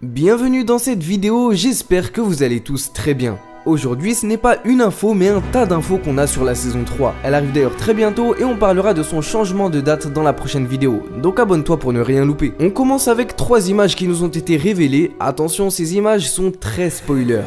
Bienvenue dans cette vidéo, j'espère que vous allez tous très bien. Aujourd'hui, ce n'est pas une info mais un tas d'infos qu'on a sur la saison 3. Elle arrive d'ailleurs très bientôt et on parlera de son changement de date dans la prochaine vidéo. Donc abonne-toi pour ne rien louper. On commence avec 3 images qui nous ont été révélées. Attention, ces images sont très spoilers.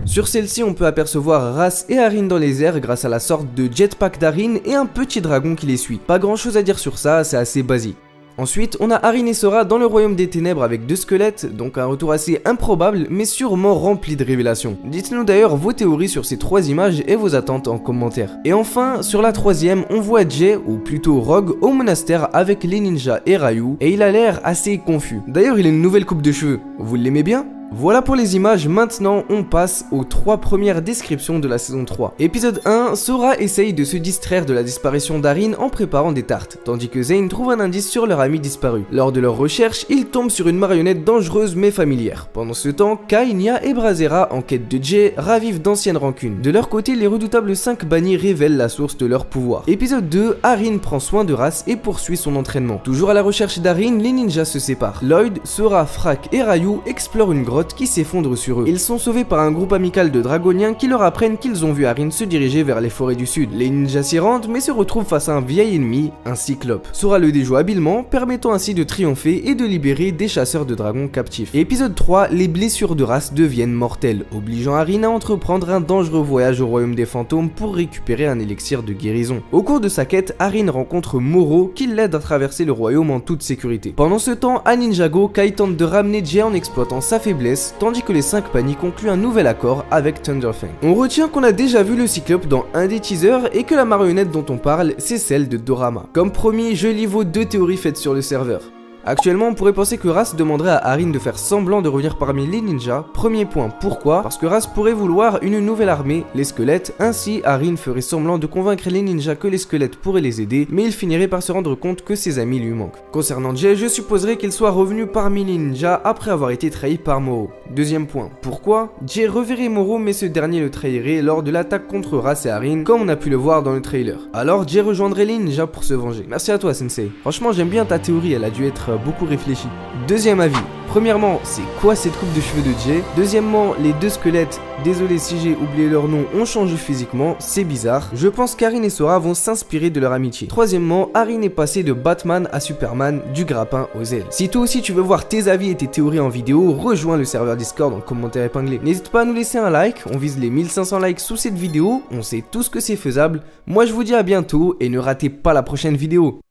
Sur celle-ci, on peut apercevoir Ras et Arin dans les airs grâce à la sorte de jetpack d'Arin et un petit dragon qui les suit. Pas grand chose à dire sur ça, c'est assez basique. Ensuite, on a Arin et Sora dans le royaume des ténèbres avec 2 squelettes, donc un retour assez improbable mais sûrement rempli de révélations. Dites-nous d'ailleurs vos théories sur ces 3 images et vos attentes en commentaire. Et enfin, sur la 3ème, on voit Jay, ou plutôt Rogue, au monastère avec les ninjas et Ryu, et il a l'air assez confus. D'ailleurs, il a une nouvelle coupe de cheveux, vous l'aimez bien ? Voilà pour les images, maintenant on passe aux 3 premières descriptions de la saison 3. Épisode 1, Sora essaye de se distraire de la disparition d'Arin en préparant des tartes, tandis que Zane trouve un indice sur leur ami disparu. Lors de leur recherche, ils tombent sur une marionnette dangereuse mais familière. Pendant ce temps, Kai, Nya et Brazera, en quête de Jay, ravivent d'anciennes rancunes. De leur côté, les redoutables 5 bannis révèlent la source de leur pouvoir. Épisode 2, Arin prend soin de Ras et poursuit son entraînement. Toujours à la recherche d'Arin, les ninjas se séparent. Lloyd, Sora, Frak et Ryu explorent une grotte qui s'effondre sur eux. Ils sont sauvés par un groupe amical de dragoniens qui leur apprennent qu'ils ont vu Arin se diriger vers les forêts du sud. Les ninjas s'y rendent mais se retrouvent face à un vieil ennemi, un cyclope. Sora le déjoue habilement, permettant ainsi de triompher et de libérer des chasseurs de dragons captifs. Et épisode 3, les blessures de Ras deviennent mortelles, obligeant Arin à entreprendre un dangereux voyage au royaume des fantômes pour récupérer un élixir de guérison. Au cours de sa quête, Arin rencontre Moro qui l'aide à traverser le royaume en toute sécurité. Pendant ce temps, à Ninjago, Kai tente de ramener Jay en exploitant sa faiblesse, tandis que les 5 paniers concluent un nouvel accord avec Thunderfang. On retient qu'on a déjà vu le cyclope dans un des teasers et que la marionnette dont on parle, c'est celle de Dorama. Comme promis, je lis vos 2 théories faites sur le serveur. Actuellement, on pourrait penser que Ras demanderait à Arin de faire semblant de revenir parmi les ninjas. Premier point, pourquoi? Parce que Ras pourrait vouloir une nouvelle armée, les squelettes. Ainsi, Arin ferait semblant de convaincre les ninjas que les squelettes pourraient les aider, mais il finirait par se rendre compte que ses amis lui manquent. Concernant Jay, je supposerais qu'il soit revenu parmi les ninjas après avoir été trahi par Moro. Deuxième point, pourquoi? Jay reverrait Moro, mais ce dernier le trahirait lors de l'attaque contre Ras et Arin, comme on a pu le voir dans le trailer. Alors Jay rejoindrait les ninjas pour se venger. Merci à toi, Sensei. Franchement, j'aime bien ta théorie, elle a dû être beaucoup réfléchi. Deuxième avis. Premièrement, c'est quoi cette coupe de cheveux de Jay? Deuxièmement, les 2 squelettes, désolé si j'ai oublié leur nom, ont changé physiquement, c'est bizarre. Je pense qu'Arin et Sora vont s'inspirer de leur amitié. Troisièmement, Arin est passé de Batman à Superman, du grappin aux ailes. Si toi aussi tu veux voir tes avis et tes théories en vidéo, rejoins le serveur Discord en commentaire épinglé. N'hésite pas à nous laisser un like, on vise les 1500 likes sous cette vidéo, on sait tous que c'est faisable. Moi je vous dis à bientôt et ne ratez pas la prochaine vidéo.